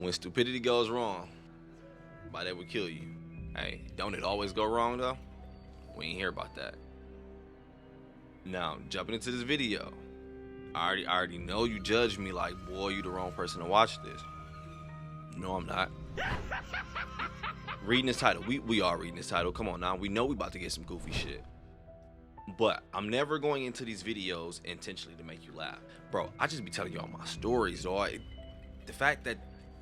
When stupidity goes wrong, why that would kill you. Hey, don't it always go wrong though? We ain't hear about that. Now, jumping into this video, I already know you judged me like, boy, you the wrong person to watch this. No, I'm not. Reading this title, we are reading this title. Come on now, we know we about to get some goofy shit. But I'm never going into these videos intentionally to make you laugh. Bro, I just be telling y'all my stories, dog. The fact that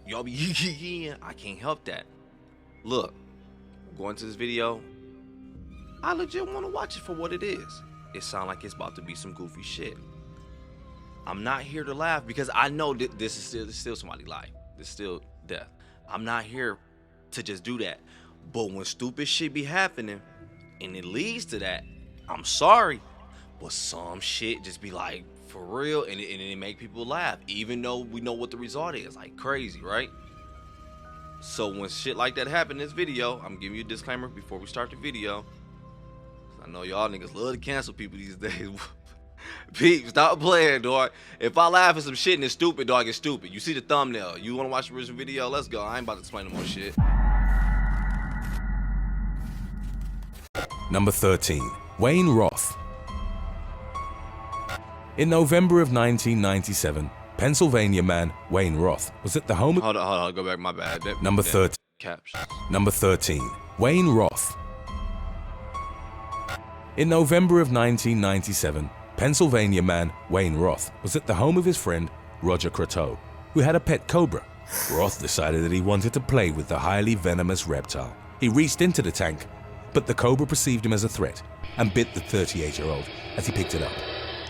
y'all be I can't help that. Look, going to this video, I legit want to watch it for what it is. It sounds like it's about to be some goofy shit. I'm not here to laugh because I know that this is still somebody's life. This is still death. I'm not here to just do that. But when stupid shit be happening and it leads to that, I'm sorry, but some shit just be like, for real, and it make people laugh, even though we know what the result is. Like, crazy, right? So when shit like that happen in this video, I'm giving you a disclaimer before we start the video. I know y'all niggas love to cancel people these days. Pete, stop playing, dog. If I laugh at some shit and it's stupid, dog, it's stupid. You see the thumbnail. You want to watch the original video? Let's go. I ain't about to explain no more shit. Number 13. Wayne Roth. In November of 1997, Pennsylvania man Wayne Roth was at the home of... Hold on, go back, my bad. Number 13. Captions. Number 13. Wayne Roth. In November of 1997, Pennsylvania man Wayne Roth was at the home of his friend Roger Croteau, who had a pet cobra. Roth decided that he wanted to play with the highly venomous reptile. He reached into the tank, but the cobra perceived him as a threat and bit the 38-year-old as he picked it up.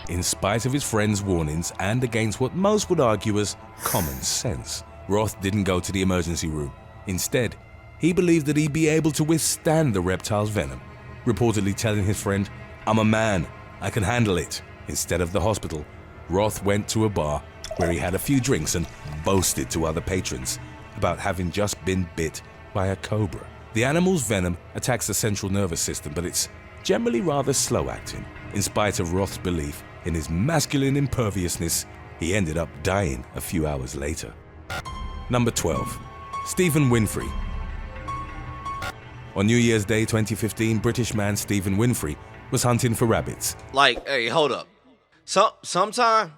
In spite of his friend's warnings and against what most would argue as common sense, Roth didn't go to the emergency room. Instead, he believed that he'd be able to withstand the reptile's venom, reportedly telling his friend, "I'm a man, I can handle it." Instead of the hospital, Roth went to a bar where he had a few drinks and boasted to other patrons about having just been bit by a cobra. The animal's venom attacks the central nervous system, but it's generally rather slow acting. In spite of Roth's belief in his masculine imperviousness, he ended up dying a few hours later. Number 12. Stephen Winfrey. On New Year's Day 2015, British man Stephen Winfrey was hunting for rabbits. Like, hey, hold up. Sometime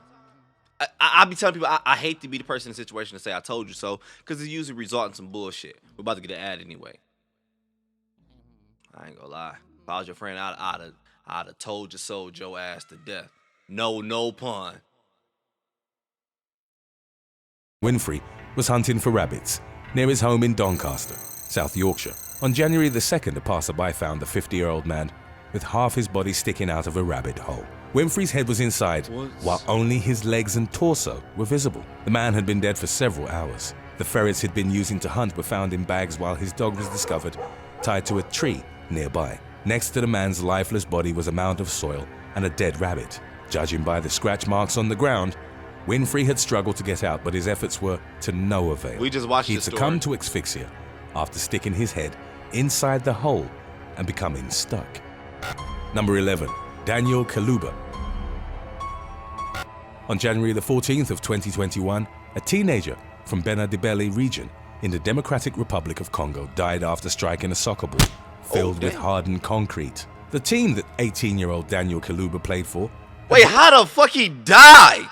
I be telling people I hate to be the person in the situation to say I told you so, because it usually results in some bullshit. We're about to get an ad anyway. I ain't gonna lie. If I was your friend, I'd have told you so your ass to death. No pun. Winfrey was hunting for rabbits near his home in Doncaster, South Yorkshire. On January the 2nd, a passerby found the 50-year-old man with half his body sticking out of a rabbit hole. Winfrey's head was inside, while only his legs and torso were visible. The man had been dead for several hours. The ferrets he'd been using to hunt were found in bags, while his dog was discovered tied to a tree nearby. Next to the man's lifeless body was a mound of soil and a dead rabbit. Judging by the scratch marks on the ground, Winfrey had struggled to get out, but his efforts were to no avail. We just watched He'd this story. succumbed to asphyxia after sticking his head inside the hole and becoming stuck. Number 11. Daniel Kaluuya. On January the 14th of 2021, a teenager from Bengal region in the Democratic Republic of Congo died after striking a soccer ball filled with hardened concrete. The team that 18-year-old Daniel Kaluuya played for... Wait, how the fuck he died?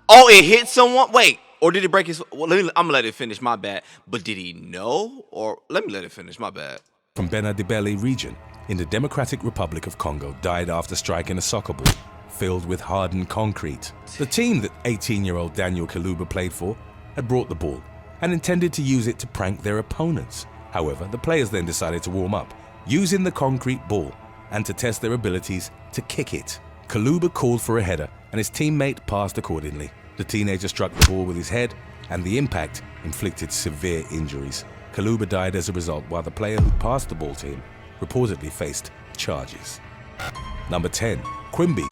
Oh, it hit someone? Wait, or did it break his... Well, I'm gonna let it finish, my bad. But did he know? Or let me let it finish, my bad. From Bengal region in the Democratic Republic of Congo died after striking a soccer ball filled with hardened concrete. The team that 18-year-old Daniel Kaluuya played for had brought the ball and intended to use it to prank their opponents. However, the players then decided to warm up using the concrete ball and to test their abilities to kick it. Kaluuya called for a header and his teammate passed accordingly. The teenager struck the ball with his head and the impact inflicted severe injuries. Kaluuya died as a result, while the player who passed the ball to him reportedly faced charges. Number 10. Quimby.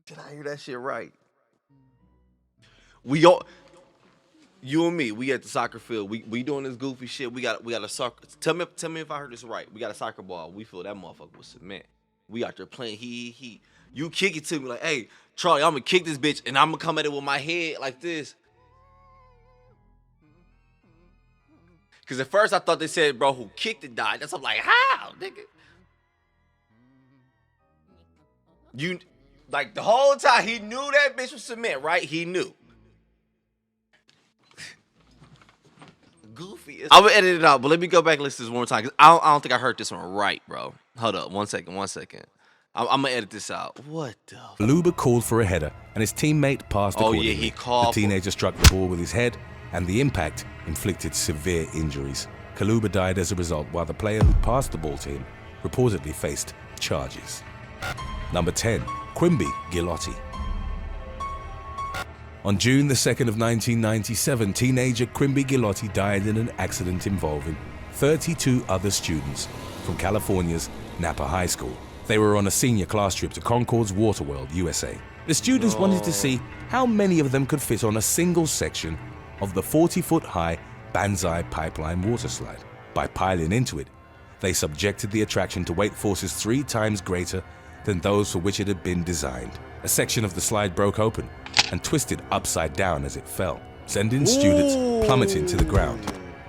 Did I hear that shit right? We all, you and me, we at the soccer field. We doing this goofy shit. We got a soccer. Tell me if I heard this right. We got a soccer ball. We feel that motherfucker was cement. We out there playing. You kick it to me like, hey, Charlie, I'm gonna kick this bitch, and I'm gonna come at it with my head like this. Cause at first I thought they said, bro, who kicked it died. That's I'm like, how, nigga? You like the whole time he knew that bitch was cement, right? He knew. Goofy. I would edit it out, but let me go back and listen to this one more time. Cause I don't think I heard this one right, bro. Hold up, 1 second. I'm gonna edit this out. What the? Kaluba called for a header, and his teammate passed accordingly. Yeah, he called. The teenager struck the ball with his head, and the impact inflicted severe injuries. Kaluba died as a result, while the player who passed the ball to him reportedly faced charges. Number 10, Quimby Gilotti. On June the 2nd of 1997, teenager Quimby Gilotti died in an accident involving 32 other students from California's Napa High School. They were on a senior class trip to Concord's Waterworld, USA. The students wanted to see how many of them could fit on a single section of the 40-foot-high Banzai pipeline water slide. By piling into it, they subjected the attraction to weight forces 3 times greater than those for which it had been designed. A section of the slide broke open and twisted upside down as it fell, sending students plummeting to the ground.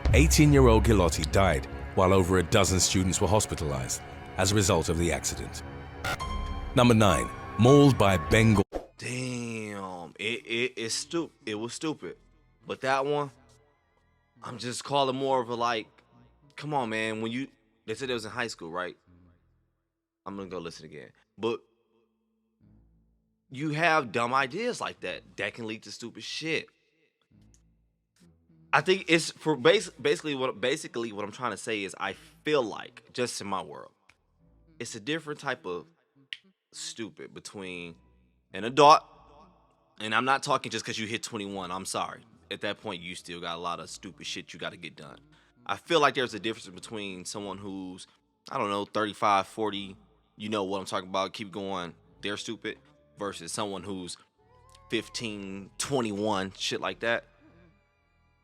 18-year-old Gilotti died, while over a dozen students were hospitalized as a result of the accident. Number 9, mauled by Bengal. Damn, it was stupid. But that one, I'm just calling more of a like, come on, man. They said it was in high school, right? I'm gonna go listen again. But you have dumb ideas like that can lead to stupid shit. I think it's for basically what I'm trying to say is I feel like, just in my world, it's a different type of stupid between an adult, and I'm not talking just because you hit 21. I'm sorry. At that point, you still got a lot of stupid shit you got to get done. I feel like there's a difference between someone who's, I don't know, 35, 40, you know what I'm talking about, keep going, they're stupid, versus someone who's 15, 21, shit like that.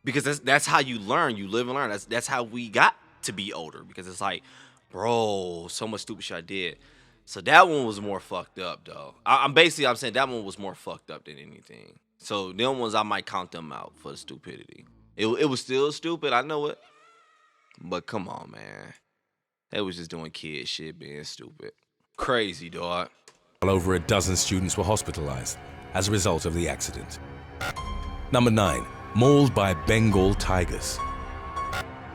Because that's how you learn. You live and learn. That's how we got to be older. Because it's like, bro, so much stupid shit I did. So that one was more fucked up, though. I'm saying that one was more fucked up than anything. So them ones, I might count them out for the stupidity. It was still stupid, I know it. But come on, man. They was just doing kid shit, being stupid. Crazy, dog. Over a dozen students were hospitalized as a result of the accident. Number 9, mauled by Bengal tigers.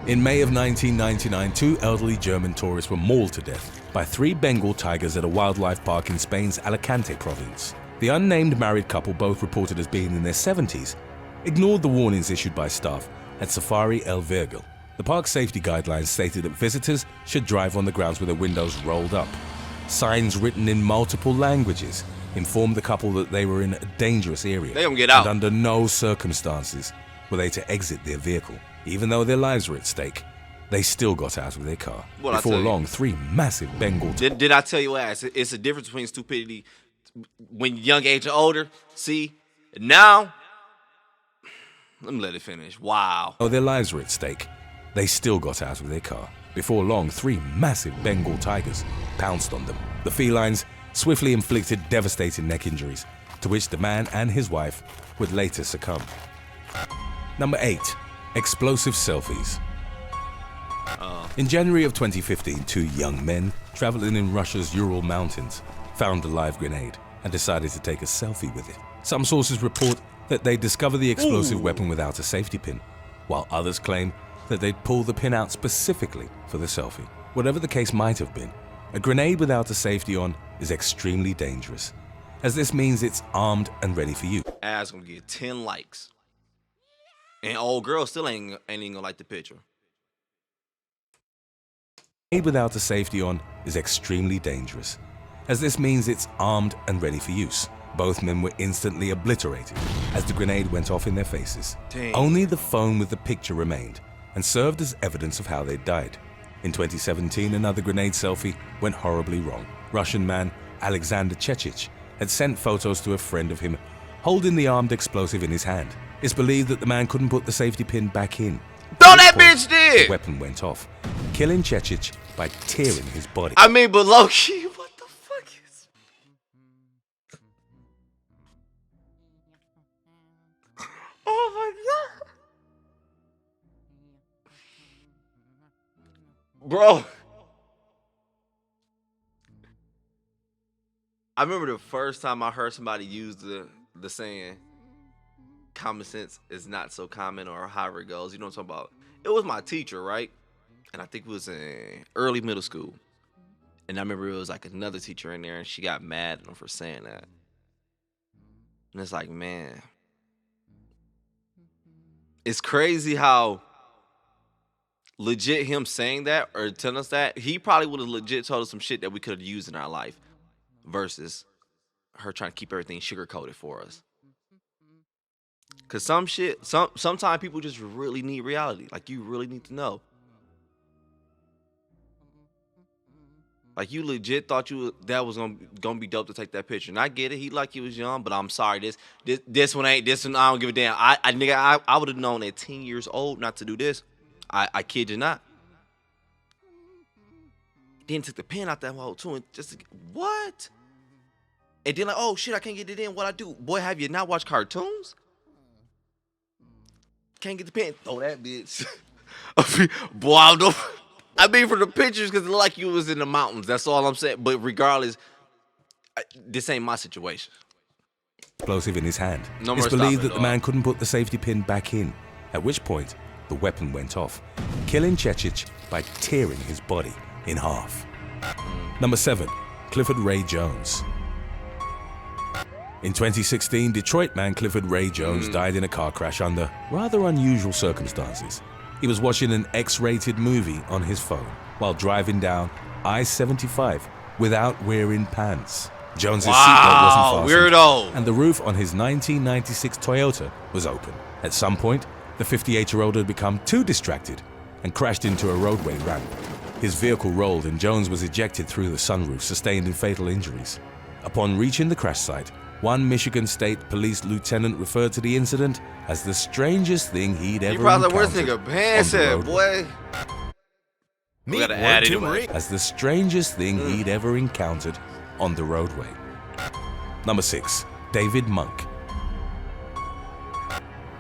In May of 1999, 2 elderly German tourists were mauled to death by 3 Bengal tigers at a wildlife park in Spain's Alicante province. The unnamed married couple, both reported as being in their 70s, ignored the warnings issued by staff at Safari El Virgil. The park's safety guidelines stated that visitors should drive on the grounds with their windows rolled up. Signs written in multiple languages informed the couple that they were in a dangerous area. They don't get out. And under no circumstances were they to exit their vehicle. Even though their lives were at stake, they still got out of their car. Before long, 3 massive Bengal... Did I tell you what? It's a difference between stupidity when you're young age and older. See? Now... Let me let it finish. Wow. Though their lives were at stake, they still got out of their car. Before long, 3 massive Bengal tigers pounced on them. The felines swiftly inflicted devastating neck injuries, to which the man and his wife would later succumb. Number 8. Explosive selfies. In January of 2015, 2 young men traveling in Russia's Ural Mountains found a live grenade and decided to take a selfie with it. Some sources report that they discovered the explosive weapon without a safety pin, while others claim that they'd pull the pin out specifically for the selfie. Whatever the case might have been, a grenade without a safety on is extremely dangerous, as this means it's armed and ready for use. Ass gonna get 10 likes. And old girl still ain't even gonna like the picture. A grenade without a safety on is extremely dangerous, as this means it's armed and ready for use. Both men were instantly obliterated as the grenade went off in their faces. Dang. Only the phone with the picture remained and served as evidence of how they died. In 2017, another grenade selfie went horribly wrong. Russian man Alexander Chechich had sent photos to a friend of him holding the armed explosive in his hand. It's believed that the man couldn't put the safety pin back in. No, that bitch did! The weapon went off, killing Chechich by tearing his body. I mean, but low-key, what the Bro, I remember the first time I heard somebody use the saying, common sense is not so common, or however it goes. You know what I'm talking about? It was my teacher, right? And I think it was in early middle school. And I remember it was like another teacher in there, and she got mad at him for saying that. And it's like, man, it's crazy how legit him saying that or telling us that, he probably would have legit told us some shit that we could have used in our life versus her trying to keep everything sugar coated for us. Cause some shit, sometimes people just really need reality. Like, you really need to know. Like, you legit thought that was gonna be dope to take that picture. And I get it. He was young, but I'm sorry. This one ain't. This one, I don't give a damn. I would have known at 10 years old not to do this. I kid you not. Then took the pen out that hole too, and what? And then like, oh shit, I can't get it in. What I do? Boy, have you not watched cartoons? Can't get the pen. Throw that bitch. Boy, I mean, for the pictures, because it looked like you was in the mountains. That's all I'm saying. But regardless, this ain't my situation. Explosive in his hand. No It's more believed stopping, that the man couldn't put the safety pin back in, at which point the weapon went off, killing Chechich by tearing his body in half. Number 7. Clifford Ray Jones. In 2016, Detroit man Clifford Ray Jones died in a car crash under rather unusual circumstances. He was watching an X-rated movie on his phone while driving down I-75 without wearing pants. Jones's seatbelt wasn't fastened, weirdo. and the roof on his 1996 Toyota was open. At some point, the 58-year-old had become too distracted and crashed into a roadway ramp. His vehicle rolled and Jones was ejected through the sunroof, sustaining fatal injuries. Upon reaching the crash site, one Michigan State Police lieutenant referred to the incident as the strangest thing he'd ever encountered. Where's nigga pants at, boy? We gotta add it anyway. As the strangest thing he'd ever encountered on the roadway. Number 6. David Monk.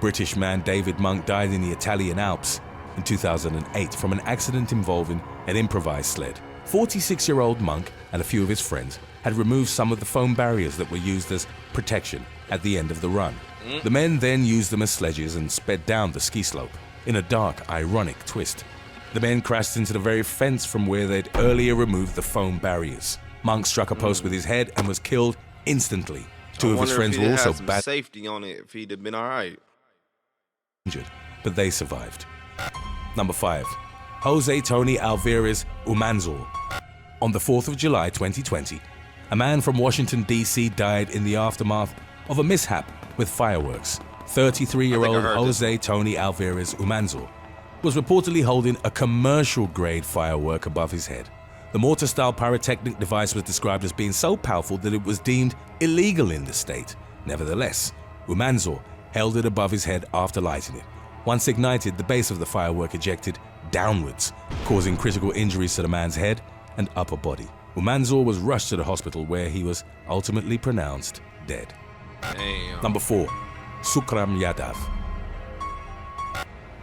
British man David Monk died in the Italian Alps in 2008 from an accident involving an improvised sled. 46-year-old Monk and a few of his friends had removed some of the foam barriers that were used as protection at the end of the run. The men then used them as sledges and sped down the ski slope in a dark, ironic twist. The men crashed into the very fence from where they'd earlier removed the foam barriers. Monk struck a post with his head and was killed instantly. Two of his friends were also badly safety on it if he'd have been all right. Injured, but they survived. Number 5. Jose Tony Alvarez Umanzor. On the 4th of July 2020, a man from Washington, D.C. died in the aftermath of a mishap with fireworks. 33-year-old Jose Tony Alvarez Umanzor was reportedly holding a commercial-grade firework above his head. The mortar-style pyrotechnic device was described as being so powerful that it was deemed illegal in the state. Nevertheless, Umanzor held it above his head after lighting it. Once ignited, the base of the firework ejected downwards, causing critical injuries to the man's head and upper body. Umanzor was rushed to the hospital where he was ultimately pronounced dead. Damn. Number 4. Sukram Yadav.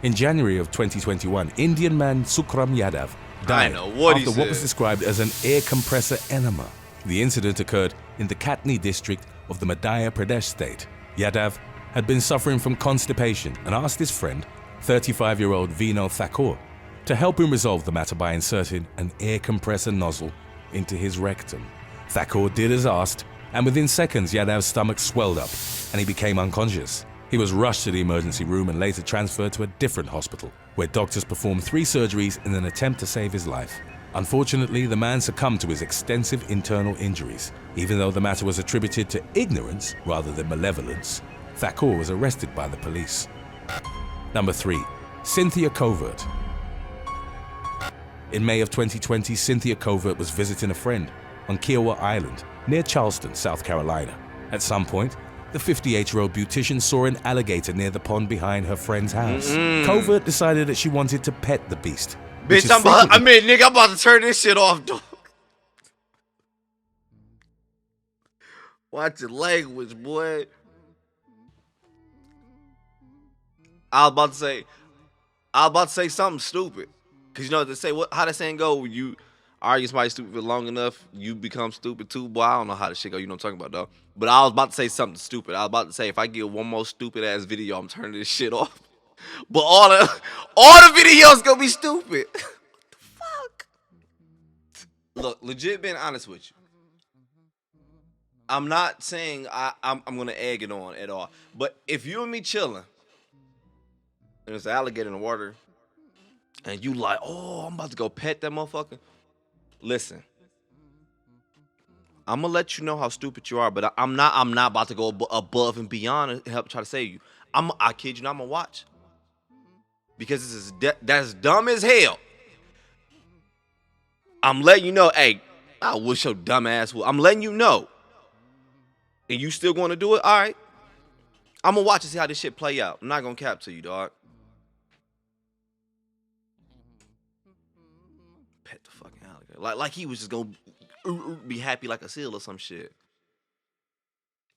In January of 2021, Indian man Sukram Yadav died after what was described as an air compressor enema. The incident occurred in the Katni district of the Madhya Pradesh state. Yadav had been suffering from constipation and asked his friend, 35-year-old Vino Thakur, to help him resolve the matter by inserting an air compressor nozzle into his rectum. Thakur did as asked, and within seconds Yadav's stomach swelled up and he became unconscious. He was rushed to the emergency room and later transferred to a different hospital, where doctors performed 3 surgeries in an attempt to save his life. Unfortunately, the man succumbed to his extensive internal injuries. Even though the matter was attributed to ignorance rather than malevolence, Thakur was arrested by the police. Number 3. Cynthia Covert. In May of 2020, Cynthia Covert was visiting a friend on Kiowa Island, near Charleston, South Carolina. At some point, the 58-year-old beautician saw an alligator near the pond behind her friend's house. Covert decided that she wanted to pet the beast. Bitch, I'm about to turn this shit off, dog. Watch your language, boy. I was about to say something stupid. Because you know they say how the saying go, when you argue somebody stupid for long enough, you become stupid too. Boy, I don't know how the shit go. You know what I'm talking about though. But I was about to say something stupid. I was about to say if I get one more stupid ass video, I'm turning this shit off. But all the videos gonna be stupid. What the fuck? Look, legit being honest with you. I'm not saying I'm gonna egg it on at all. But if you and me chilling, and there's an alligator in the water, and you like, oh, I'm about to go pet that motherfucker. Listen, I'm gonna let you know how stupid you are, but I'm not about to go above and beyond and help try to save you. I kid you not, I'm gonna watch. Because this is that's dumb as hell. I'm letting you know, hey, I wish your dumb ass would. I'm letting you know. And you still going to do it? All right. I'm going to watch and see how this shit play out. I'm not going to cap to you, dog. Pet the fucking alligator. Like he was just going to be happy like a seal or some shit.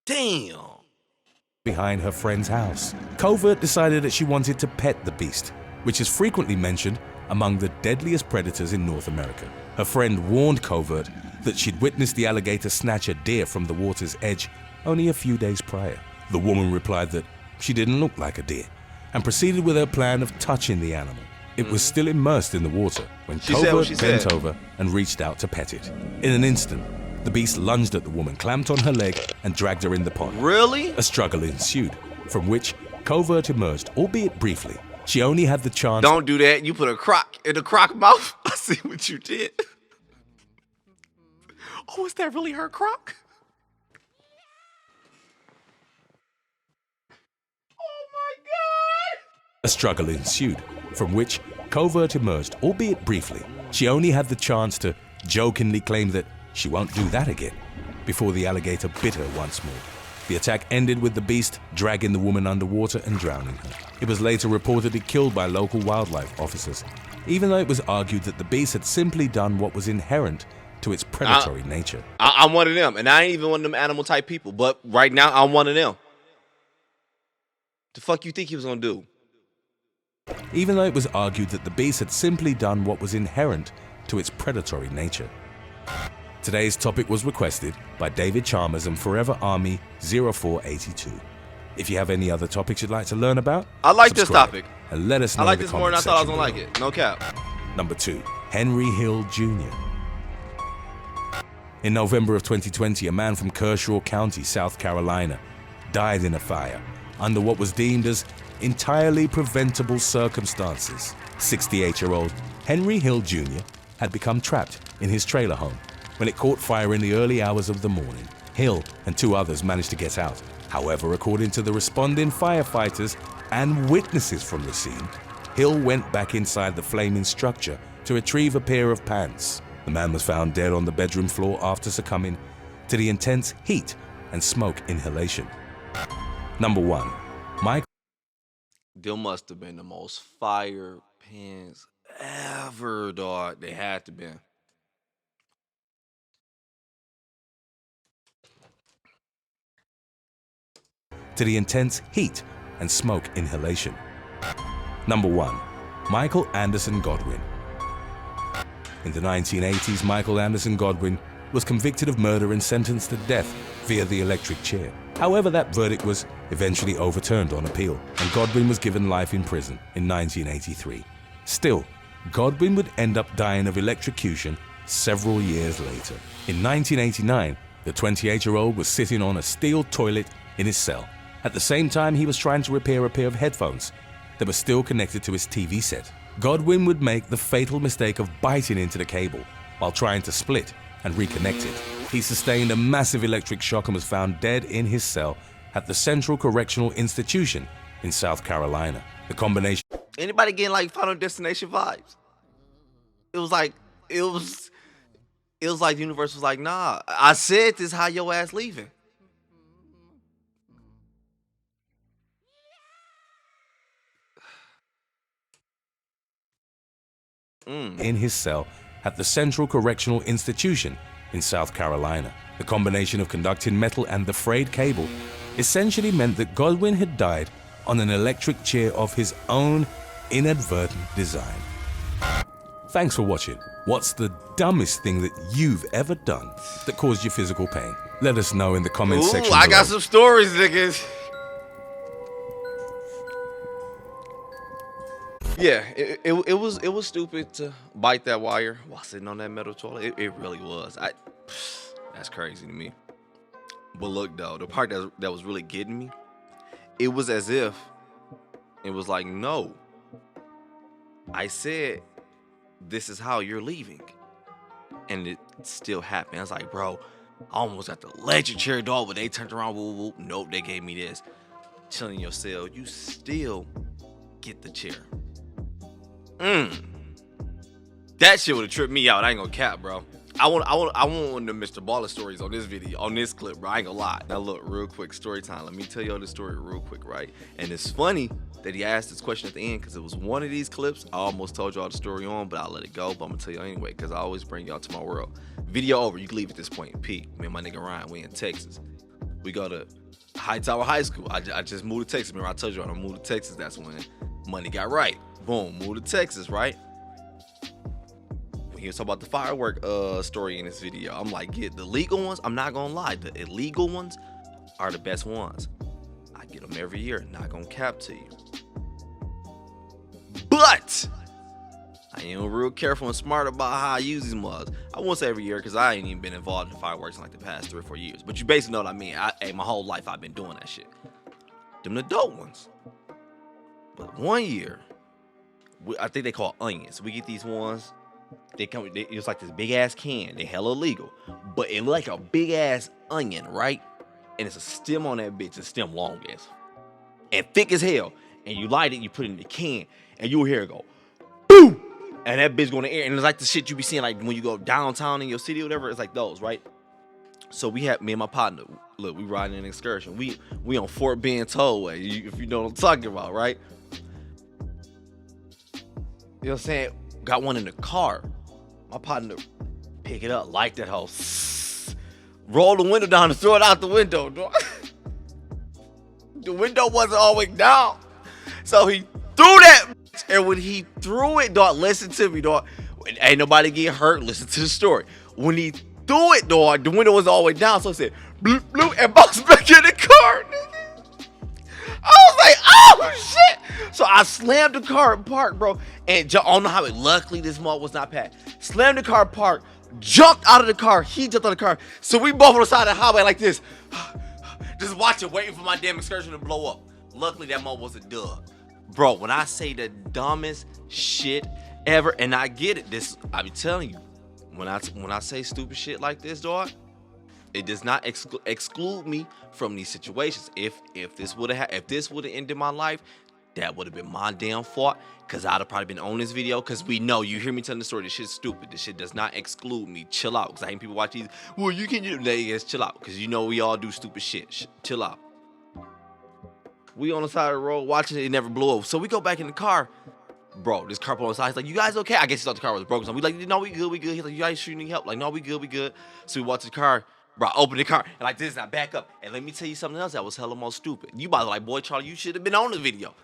Damn. Behind her friend's house, Covert decided that she wanted to pet the beast, which is frequently mentioned among the deadliest predators in North America. Her friend warned Covert that she'd witnessed the alligator snatch a deer from the water's edge only a few days prior. The woman replied that she didn't look like a deer and proceeded with her plan of touching the animal. It was still immersed in the water when Covert bent over and reached out to pet it. In an instant, the beast lunged at the woman, clamped on her leg, and dragged her in the pond. Really? A struggle ensued, from which Covert emerged, albeit briefly. She only had the chance... Don't do that. You put a croc in the croc mouth. I see what you did. Oh, is that really her croc? Oh my God! A struggle ensued, from which Covert emerged, albeit briefly. She only had the chance to jokingly claim that she won't do that again, before the alligator bit her once more. The attack ended with the beast dragging the woman underwater and drowning her. It was later reportedly killed by local wildlife officers, even though it was argued that the beast had simply done what was inherent to its predatory nature. I'm one of them, and I ain't even one of them animal type people, but right now I'm one of them. The fuck you think he was gonna do? Even though it was argued that the beast had simply done what was inherent to its predatory nature. Today's topic was requested by David Chalmers and Forever Army 0482. If you have any other topics you'd like to learn about, I like this topic. And let us know. I like this more than I thought I was gonna like it. No cap. Number 2, Henry Hill Jr. In November of 2020, a man from Kershaw County, South Carolina, died in a fire under what was deemed as entirely preventable circumstances. 68-year-old Henry Hill Jr. had become trapped in his trailer home when it caught fire in the early hours of the morning. Hill and 2 others managed to get out. However, according to the responding firefighters and witnesses from the scene, Hill went back inside the flaming structure to retrieve a pair of pants. The man was found dead on the bedroom floor after succumbing to the intense heat and smoke inhalation. Number 1, Michael. Them must have been the most fire pants ever, dog. They had to be. To the intense heat and smoke inhalation. Number 1, Michael Anderson Godwin. In the 1980s, Michael Anderson Godwin was convicted of murder and sentenced to death via the electric chair. However, that verdict was eventually overturned on appeal, and Godwin was given life in prison in 1983. Still, Godwin would end up dying of electrocution several years later. In 1989, the 28-year-old was sitting on a steel toilet in his cell. At the same time, he was trying to repair a pair of headphones that were still connected to his TV set. Godwin would make the fatal mistake of biting into the cable while trying to split and reconnect it. He sustained a massive electric shock and was found dead in his cell at the Central Correctional Institution in South Carolina. The combination... Anybody getting like Final Destination vibes? It was like the universe was like, nah, I said this, how your ass leaving. In his cell at the Central Correctional Institution in South Carolina. The combination of conducting metal and the frayed cable essentially meant that Godwin had died on an electric chair of his own inadvertent design. Thanks for watching. What's the dumbest thing that you've ever done that caused you physical pain? Let us know in the comments section I below. got some stories, niggas. Yeah, it was stupid to bite that wire while sitting on that metal toilet. It really was. That's crazy to me. But look though, the part that was really getting me, it was as if it was like, no, I said this is how you're leaving, and it still happened. I was like, bro, I almost got the electric chair, dog, but they turned around, whoop, whoop. Nope, they gave me this. Chilling in your cell, you still get the chair. That shit would have tripped me out. I ain't gonna cap, bro. I want one of the Mr. Baller stories on this video, on this clip, bro. I ain't gonna lie. Now look, real quick, story time. Let me tell y'all this story real quick, right? And it's funny that he asked this question at the end, because it was one of these clips I almost told y'all the story on, but I'll let it go. But I'm gonna tell y'all anyway, because I always bring y'all to my world. Video over. You can leave at this point. P. Me and my nigga Ryan, we in Texas. We go to Hightower High School. I just moved to Texas. Remember I told you I moved to Texas. That's when money got right. Boom, moved to Texas, right? He was talking about the Firework story in this video. I'm like, yeah, the legal ones, I'm not gonna lie, the illegal ones are the best ones. I get them every year, not gonna cap to you. But I am real careful and smart about how I use these mugs. I won't say every year, because I ain't even been involved in fireworks in like the past 3 or 4 years. But you basically know what I mean. My whole life I've been doing that shit. Them the adult ones. But one year, I think they call onions. We get these ones. It's like this big ass can. They hella illegal, but it like a big ass onion, right? And it's a stem on that bitch. A stem long as and thick as hell. And you light it, you put it in the can, and you'll hear it go, boom, and that bitch go in the air. And it's like the shit you be seeing like when you go downtown in your city or whatever. It's like those, right? So we have me and my partner. Look, we riding an excursion. We on Fort Bend Tollway. If you know what I'm talking about, right? You know what I'm saying? Got one in the car. My partner pick it up, light that hoe, roll the window down and throw it out the window, dog. The window wasn't always down, so he threw that. And when he threw it, dog, listen to me, dog. Ain't nobody get hurt. Listen to the story. When he threw it, dog, the window was always down, so he said bloop bloop and bounced back in the car, nigga. I was like, oh shit! So I slammed the car and parked, bro. And I don't know how it. Luckily, this mug was not packed. Slammed the car, parked, jumped out of the car. He jumped out of the car. So we both on the side of the highway like this, just watching, waiting for my damn excursion to blow up. Luckily, that mug was a dub, bro. When I say the dumbest shit ever, and I get it. This I be telling you, when I say stupid shit like this, dog. It does not exclude me from these situations. If this would have ended my life, that would have been my damn fault. Cause I'd have probably been on this video. Cause we know, you hear me telling the story. This shit's stupid. This shit does not exclude me. Chill out. Cause I hate people watch these. Well, you can just chill out. Cause you know we all do stupid shit. Chill out. We on the side of the road watching it. It never blew up. So we go back in the car. Bro, this car on the side. He's like, you guys okay? I guess he thought the car was broken. So we like, no, we good. He's like, you guys sure need help? Like, no, we good. So we watch the car. Bro, I open the car and like this, and I back up. And let me tell you something else that was hella more stupid. You about to like, boy, Charlie, you should have been on the video.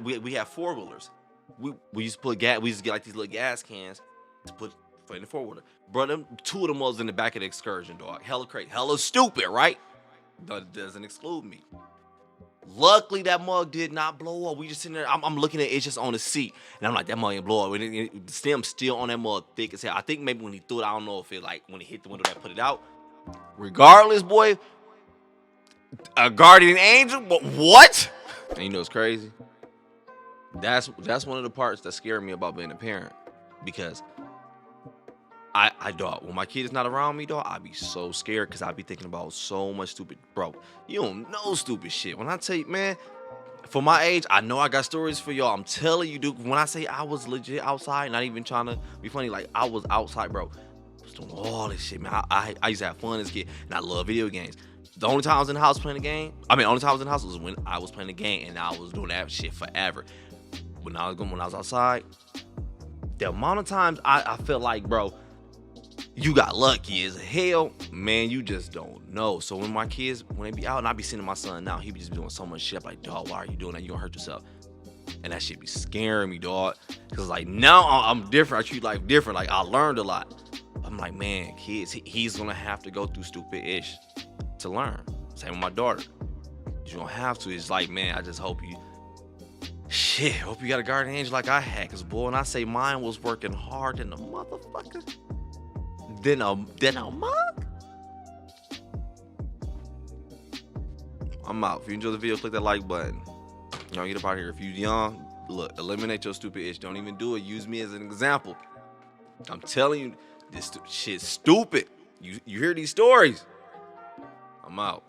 We have 4-wheelers. We used to put gas. We used to get like these little gas cans to put in the 4-wheeler. Bro, 2 of them was in the back of the excursion, dog. Hella crazy, hella stupid, right? That doesn't exclude me. Luckily, that mug did not blow up. We just sitting there. I'm looking at it, it's just on the seat, and I'm like, that mug ain't blow up. The stem's still on that mug, thick as hell. I think maybe when he threw it, I don't know if it like when it hit the window that put it out. Regardless, boy, a guardian angel. But what? And you know it's crazy. That's one of the parts that scare me about being a parent, because I dog, when my kid is not around me, dog, I be so scared because I be thinking about so much stupid, bro. You don't know stupid shit. When I tell you, man, for my age, I know I got stories for y'all. I'm telling you, dude. When I say I was legit outside, not even trying to be funny, like I was outside, bro. I was doing all this shit, man. I used to have fun as a kid, and I love video games. The only time I was in the house playing the game, only time I was in the house was when I was playing the game, and I was doing that shit forever. When I was outside, the amount of times I felt like, bro, you got lucky as hell, man. You just don't know. So when my kids, when they be out, and I be seeing my son now, he be just doing so much shit. I'm like, dog, why are you doing that? You gonna hurt yourself. And that shit be scaring me, dog. Cause like now I'm different. I treat life different. Like I learned a lot. I'm like, man, kids, he's gonna have to go through stupid-ish to learn. Same with my daughter. You don't have to. It's like, man, I just hope you got a guardian angel like I had. Cause boy, when I say mine was working hard than a motherfucker, then a mug. I'm out. If you enjoy the video, click that like button. Y'all get up out here. If you young, look, eliminate your stupid itch. Don't even do it. Use me as an example. I'm telling you, this shit's stupid. You hear these stories? I'm out.